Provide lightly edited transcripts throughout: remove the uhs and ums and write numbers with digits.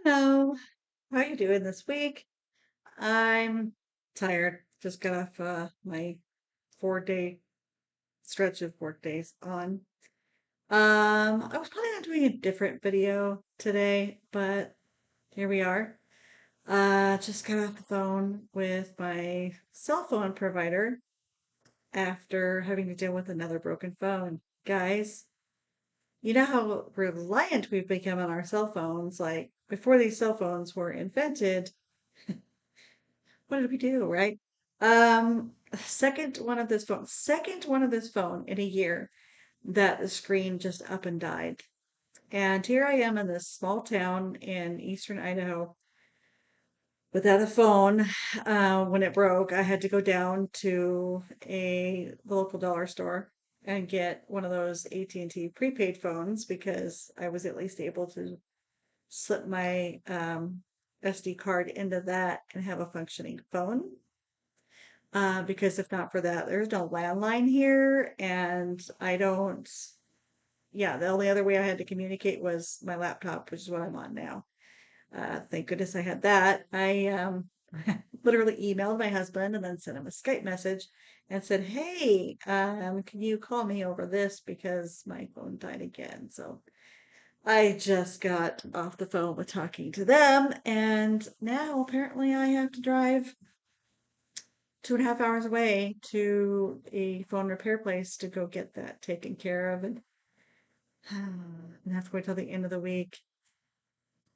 Hello, how you doing this week? I'm tired. Just got off my 4 day stretch of work days on. I was planning on doing a different video today, but here we are. Just got off the phone with my cell phone provider after having to deal with another broken phone. Guys, you know how reliant we've become on our cell phones. Like before these cell phones were invented, what did we do, right? Second one of this phone in a year that the screen just up and died. And here I am in this small town in eastern Idaho without a phone. When it broke, I had to go down to the local dollar store and get one of those AT&T prepaid phones because I was at least able to slip my SD card into that and have a functioning phone. Because if not for that, there's no landline here, and I don't. Yeah, the only other way I had to communicate was my laptop, which is what I'm on now. Thank goodness I had that. I literally emailed my husband and then sent him a Skype message and said, "Hey, can you call me over this because my phone died again?" So I just got off the phone with talking to them, and now apparently I have to drive 2.5 hours away to a phone repair place to go get that taken care of, and have to wait till the end of the week.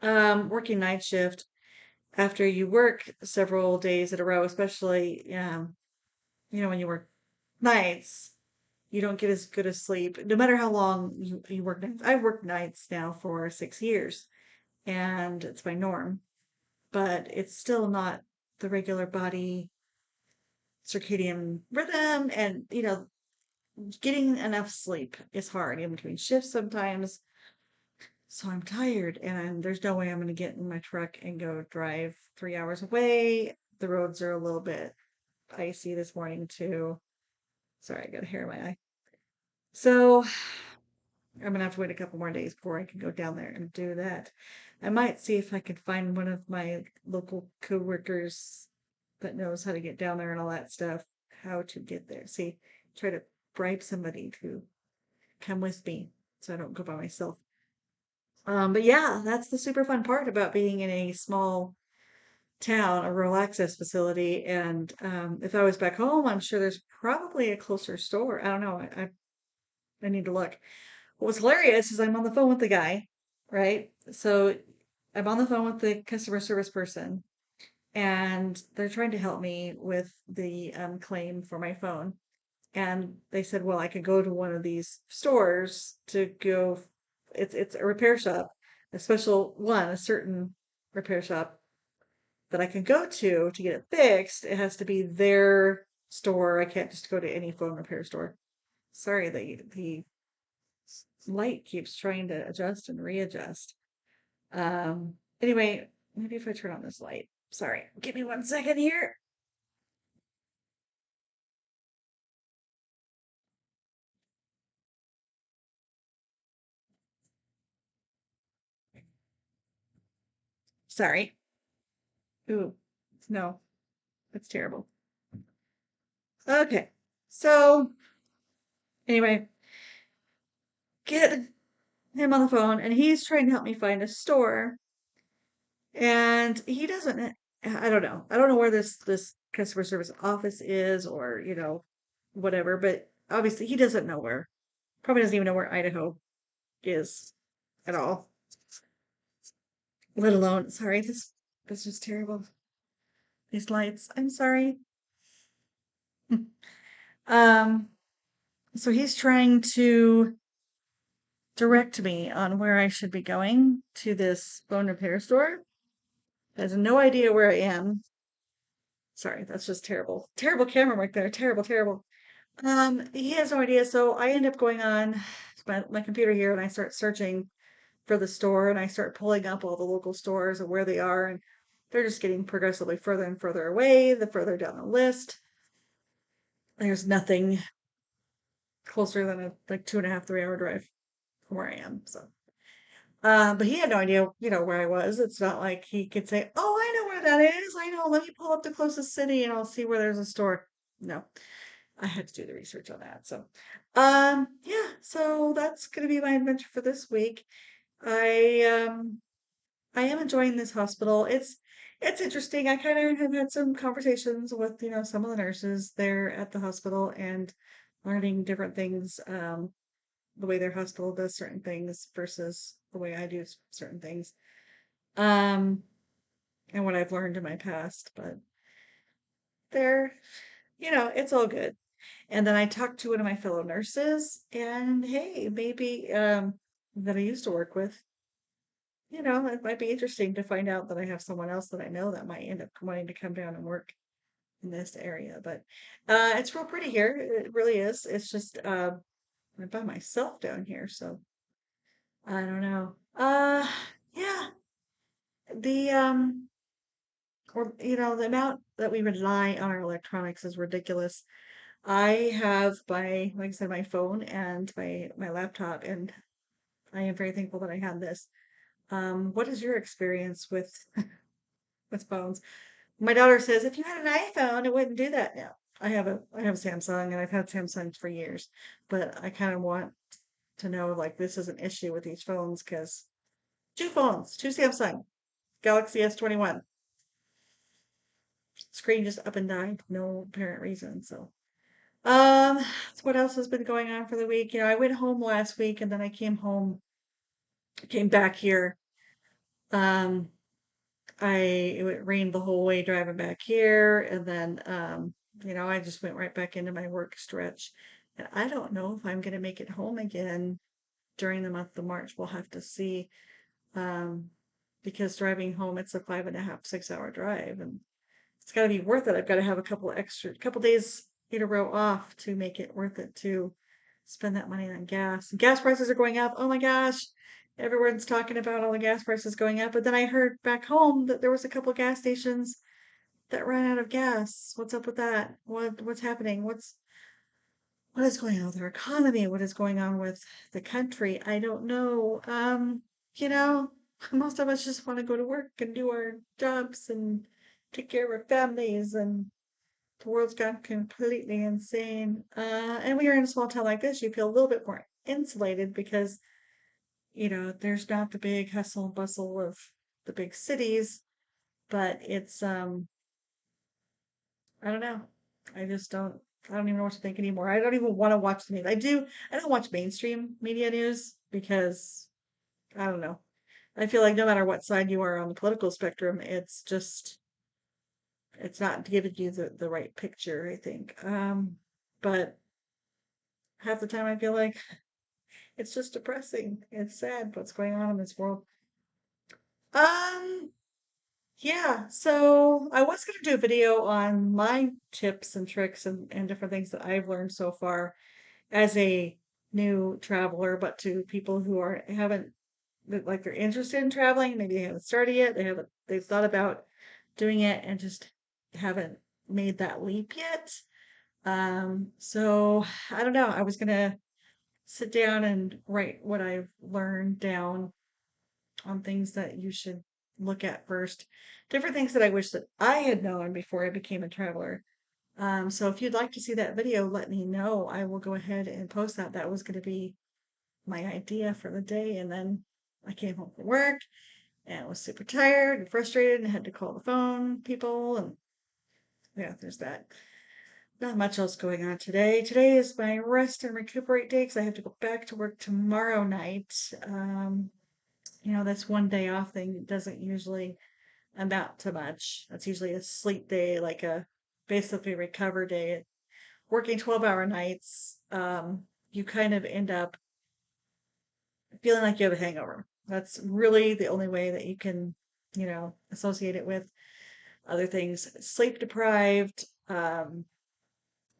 Working night shift after you work several days in a row, especially when you work nights, you don't get as good a sleep. No matter how long you work nights. I've worked nights now for 6 years, and it's my norm, but it's still not the regular body circadian rhythm, and getting enough sleep is hard in between shifts sometimes. So I'm tired, and there's no way I'm going to get in my truck and go drive 3 hours away. The roads are a little bit icy this morning, too. Sorry, I got a hair in my eye. So I'm going to have to wait a couple more days before I can go down there and do that. I might see if I can find one of my local coworkers that knows how to get down there and all that stuff, how to get there. See, try to bribe somebody to come with me so I don't go by myself. But yeah, that's the super fun part about being in a small town, a rural access facility. And if I was back home, I'm sure there's probably a closer store. I don't know. I need to look. What was hilarious is I'm on the phone with the guy, right? So I'm on the phone with the customer service person, and they're trying to help me with the claim for my phone. And they said, well, I could go to one of these stores to go. It's a repair shop, a special one, a certain repair shop that I can go to get it fixed. It has to be their store. I can't just go to any phone repair store. Sorry, the light keeps trying to adjust and readjust. Anyway, maybe if I turn on this light. Sorry, give me 1 second here. Sorry. Ooh, no, that's terrible. Okay, so anyway, get him on the phone, and he's trying to help me find a store, and he doesn't. I don't know. I don't know where this customer service office is, or whatever. But obviously, he doesn't know where. Probably doesn't even know where Idaho is at all. Let alone, sorry, this is terrible. These lights. I'm sorry. Um. So he's trying to direct me on where I should be going to this phone repair store. Has no idea where I am. Sorry, that's just terrible. Terrible camera right there. Terrible, terrible. He has no idea, so I end up going on my computer here and I start searching for the store and I start pulling up all the local stores and where they are, and they're just getting progressively further and further away the further down the list. There's nothing closer than a like 2.5, 3 hour drive from where I am. So But he had no idea, where I was. It's not like he could say, "Oh, I know where that is. I know. Let me pull up the closest city and I'll see where there's a store." No, I had to do the research on that. So, yeah. So that's gonna be my adventure for this week. I I am enjoying this hospital. It's interesting. I kind of have had some conversations with, some of the nurses there at the hospital and learning different things, the way their hospital does certain things versus the way I do certain things. Um, and what I've learned in my past, but they're, it's all good. And then I talked to one of my fellow nurses and hey, maybe that I used to work with, it might be interesting to find out that I have someone else that I know that might end up wanting to come down and work in this area. But it's real pretty here. It really is. It's just I'm by myself down here, so I don't know. Yeah, the or the amount that we rely on our electronics is ridiculous. I have like I said, my phone and my laptop, and I am very thankful that I have this. What is your experience with phones? My daughter says if you had an iPhone, it wouldn't do that now. I have Samsung and I've had Samsungs for years, but I kind of want to know like this is an issue with these phones because two phones, two Samsung Galaxy S21 screen just up and died, no apparent reason. So so what else has been going on for the week? I went home last week and then I came back here. Um, it rained the whole way driving back here, and then I just went right back into my work stretch. And I don't know if I'm gonna make it home again during the month of March. We'll have to see. Um, because driving home, it's a 5.5, 6 hour drive, and it's got to be worth it. I've got to have couple days in a row off to make it worth it to spend that money on gas. Gas prices are going up. Oh my gosh. Everyone's talking about all the gas prices going up. But then I heard back home that there was a couple gas stations that ran out of gas. What's up with that? What's happening? What is going on with our economy? What is going on with the country? I don't know. You know, most of us just want to go to work and do our jobs and take care of our families, and the world's gone completely insane. And when you're in a small town like this, you feel a little bit more insulated because, there's not the big hustle and bustle of the big cities, but it's I don't know. I just I don't even know what to think anymore. I don't even want to watch the news. I don't watch mainstream media news because I don't know. I feel like no matter what side you are on the political spectrum, it's not giving you the right picture, I think. But half the time I feel like it's just depressing. It's sad what's going on in this world. Um, yeah, so I was gonna do a video on my tips and tricks and different things that I've learned so far as a new traveler, but to people who haven't like they're interested in traveling, maybe they haven't started yet, they've thought about doing it and just haven't made that leap yet. So I don't know. I was gonna sit down and write what I've learned down on things that you should look at first. Different things that I wish that I had known before I became a traveler. So if you'd like to see that video, let me know. I will go ahead and post that. That was going to be my idea for the day. And then I came home from work and was super tired and frustrated and had to call the phone people. And yeah, there's that. Not much else going on today. Today is my rest and recuperate day because I have to go back to work tomorrow night. That's one day off thing that doesn't usually amount to much. That's usually a sleep day, like a basically recover day. Working 12-hour nights, you kind of end up feeling like you have a hangover. That's really the only way that you can, associate it with other things. Sleep deprived,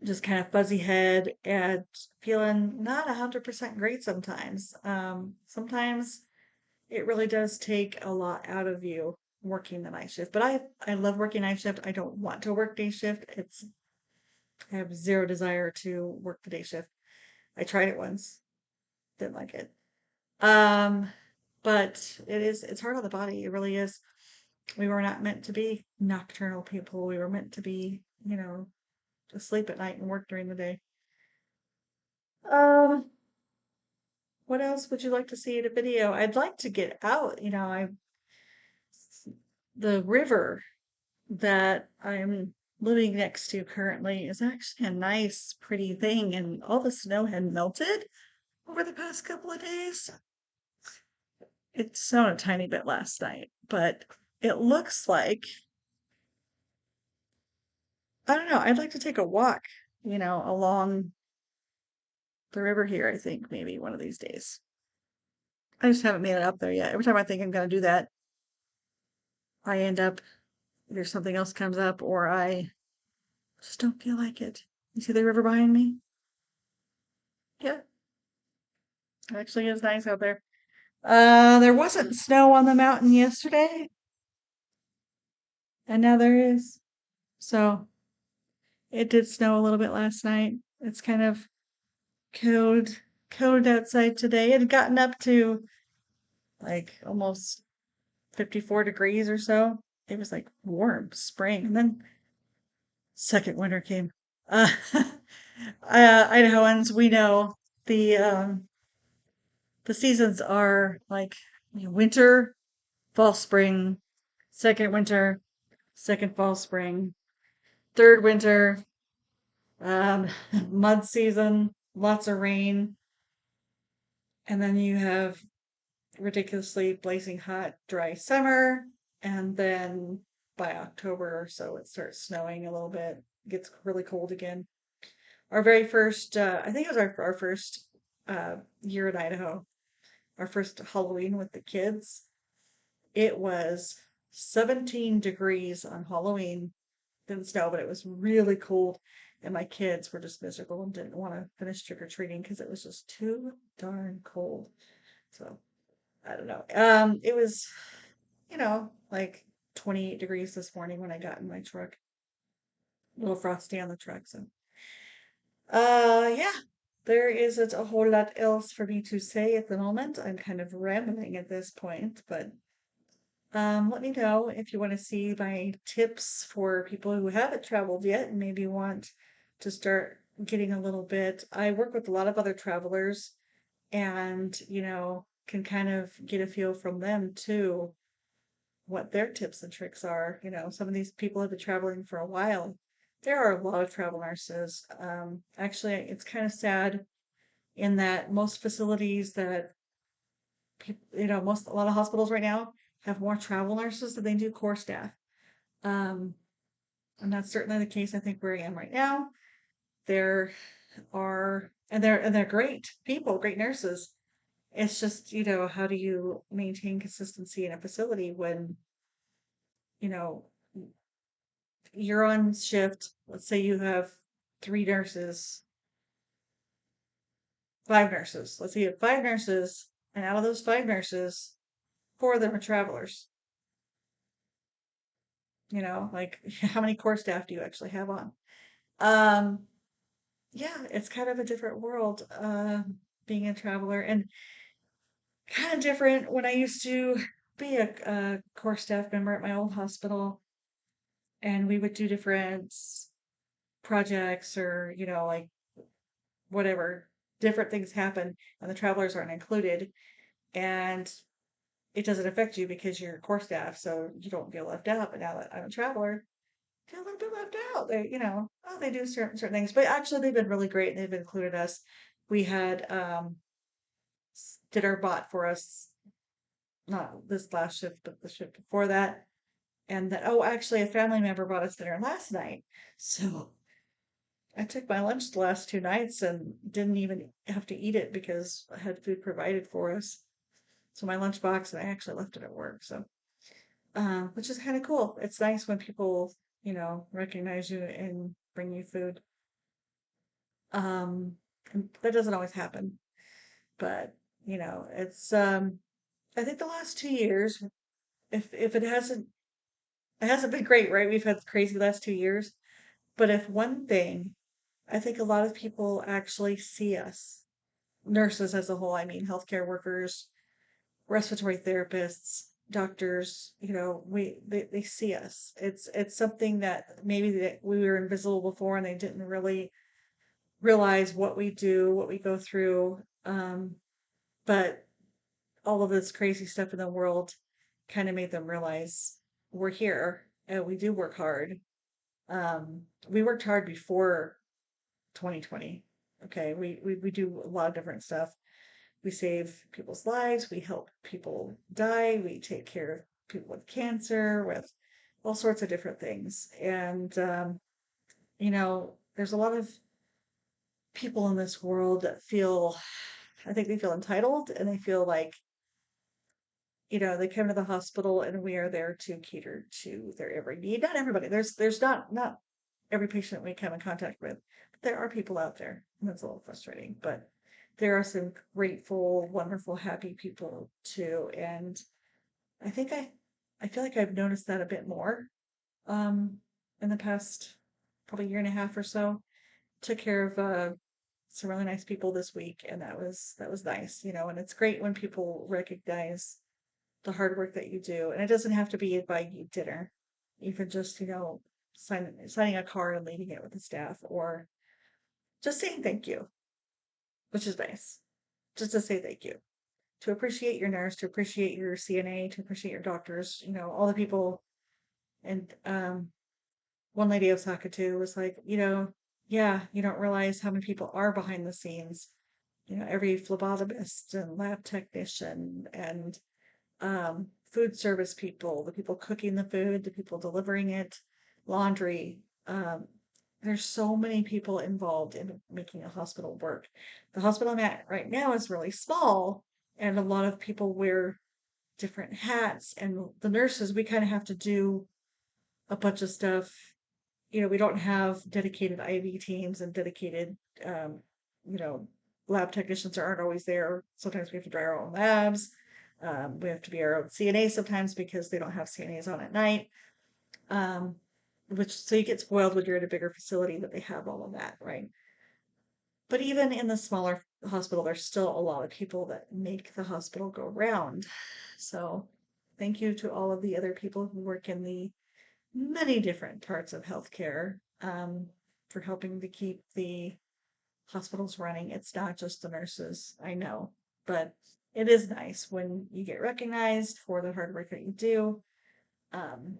just kind of fuzzy head and feeling not 100% great sometimes. Sometimes it really does take a lot out of you working the night shift. But I love working night shift. I don't want to work day shift. I have zero desire to work the day shift. I tried it once, didn't like it. Um, but it's hard on the body. It really is. We were not meant to be nocturnal people. We were meant to be, asleep at night and work during the day. Um, what else would you like to see in a video? I'd like to get out, the river that I'm living next to currently is actually a nice, pretty thing, and all the snow had melted over the past couple of days. It snowed a tiny bit last night, but it looks like, I don't know, I'd like to take a walk, along the river here, I think, maybe one of these days. I just haven't made it up there yet. Every time I think I'm gonna do that, I end up either something else comes up or I just don't feel like it. You see the river behind me? Yeah, it actually is nice out there. There wasn't snow on the mountain yesterday, and now there is. So it did snow a little bit last night. It's kind of cold, cold outside today. It had gotten up to like almost 54 degrees or so. It was like warm spring, and then second winter came. Uh, Idahoans, we know the seasons are like winter, fall, spring, second winter, second fall, spring, third winter, um, mud season, lots of rain, and then you have ridiculously blazing hot, dry summer, and then by October or so it starts snowing a little bit, gets really cold again. Our very first, I think it was our first year in Idaho, our first Halloween with the kids. It was 17 degrees on Halloween. Didn't snow, but it was really cold. And my kids were just miserable and didn't want to finish trick or treating because it was just too darn cold. So I don't know. It was, like 28 degrees this morning when I got in my truck. A little frosty on the truck. So, yeah, there isn't a whole lot else for me to say at the moment. I'm kind of rambling at this point, but let me know if you want to see my tips for people who haven't traveled yet and maybe want to start getting a little bit. I work with a lot of other travelers and, can kind of get a feel from them too, what their tips and tricks are. Some of these people have been traveling for a while. There are a lot of travel nurses. Actually, it's kind of sad in that most facilities that a lot of hospitals right now have more travel nurses than they do core staff. Um, and that's certainly the case, I think, where I am right now. There and they're great people, great nurses. It's just, how do you maintain consistency in a facility when, you know, you're on shift. Let's say you have three nurses, five nurses. Let's say you have five nurses, and out of those five nurses, four of them are travelers. Like how many core staff do you actually have on? Um, yeah, it's kind of a different world, being a traveler, and kind of different when I used to be a core staff member at my old hospital, and we would do different projects or, like whatever, different things happen, and the travelers aren't included, and it doesn't affect you because you're core staff, so you don't feel left out. But now that I'm a traveler, I feel a little bit left out. They do certain things, but actually they've been really great. They've included us. We had did our bot for us, not this last shift, but the shift before that. And then, oh, actually, a family member brought us dinner last night. So I took my lunch the last two nights and didn't even have to eat it because I had food provided for us. So my lunch box, and I actually left it at work. So, which is kind of cool. It's nice when people, recognize you and bring you food. Um, and that doesn't always happen, but it's I think the last 2 years, if it hasn't been great, right? We've had crazy last 2 years. But if one thing, I think a lot of people actually see us, nurses as a whole, I mean, healthcare workers, respiratory therapists, doctors, they see us. It's something that maybe that we were invisible before and they didn't really realize what we do, what we go through. But all of this crazy stuff in the world kind of made them realize we're here and we do work hard. We worked hard before 2020. Okay, we do a lot of different stuff. We save people's lives, we help people die, we take care of people with cancer, with all sorts of different things. And there's a lot of people in this world that feel, I think they feel entitled and they feel like, they come to the hospital and we are there to cater to their every need. Not everybody. There's not every patient we come in contact with. But there are people out there, and that's a little frustrating. But there are some grateful, wonderful, happy people too. And I think I feel like I've noticed that a bit more um in the past probably year and a half or so. Took care of some really nice people this week, and that was nice, and it's great when people recognize the hard work that you do. And it doesn't have to be buying you dinner. Even just, signing a card and leaving it with the staff or just saying thank you, which is nice. Just to say thank you. To appreciate your nurse, to appreciate your CNA, to appreciate your doctors, all the people. And one lady I was talking to was like, yeah, you don't realize how many people are behind the scenes. Every phlebotomist and lab technician and food service people, the people cooking the food, the people delivering it, laundry. Um, there's so many people involved in making a hospital work. The hospital I'm at right now is really small, and a lot of people wear different hats. And the nurses, we kind of have to do a bunch of stuff. We don't have dedicated IV teams and dedicated, um, you know, lab technicians aren't always there. Sometimes we have to do our own labs. We have to be our own CNA sometimes because they don't have CNAs on at night. Um, which so you get spoiled when you're at a bigger facility that they have all of that, right? But even in the smaller hospital, there's still a lot of people that make the hospital go round. So thank you to all of the other people who work in the many different parts of healthcare for helping to keep the hospitals running. It's not just the nurses, I know, but it is nice when you get recognized for the hard work that you do. Um,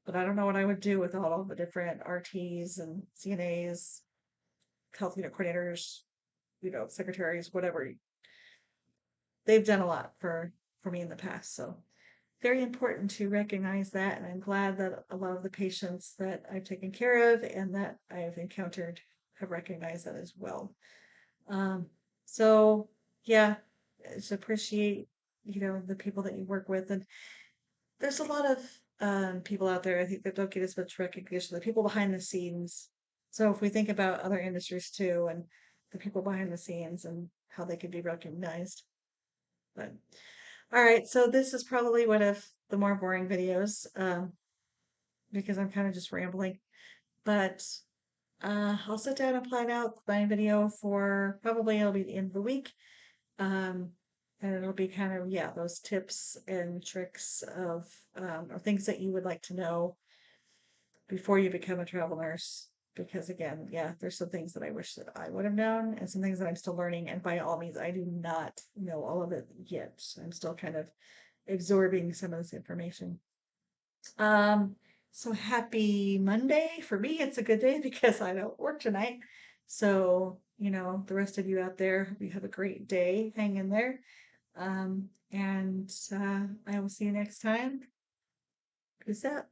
but I don't know what I would do with all of the different RTs and CNAs, health unit coordinators, secretaries, whatever. They've done a lot for me in the past, so very important to recognize that. And I'm glad that a lot of the patients that I've taken care of and that I've encountered have recognized that as well. Um, so yeah, just appreciate, the people that you work with. And there's a lot of people out there, I think, that don't get as much recognition, the people behind the scenes. So if we think about other industries too and the people behind the scenes and how they could be recognized. But all right, so this is probably one of the more boring videos because I'm kind of just rambling. But I'll sit down and plan out my video for probably it'll be the end of the week. Um, and it'll be kind of, yeah, those tips and tricks of or things that you would like to know before you become a travel nurse. Because again, yeah, there's some things that I wish that I would have known and some things that I'm still learning. And by all means, I do not know all of it yet. I'm still kind of absorbing some of this information. Um, so happy Monday. For me, it's a good day because I don't work tonight. So, the rest of you out there, hope you have a great day. Hang in there. And I will see you next time. Peace out.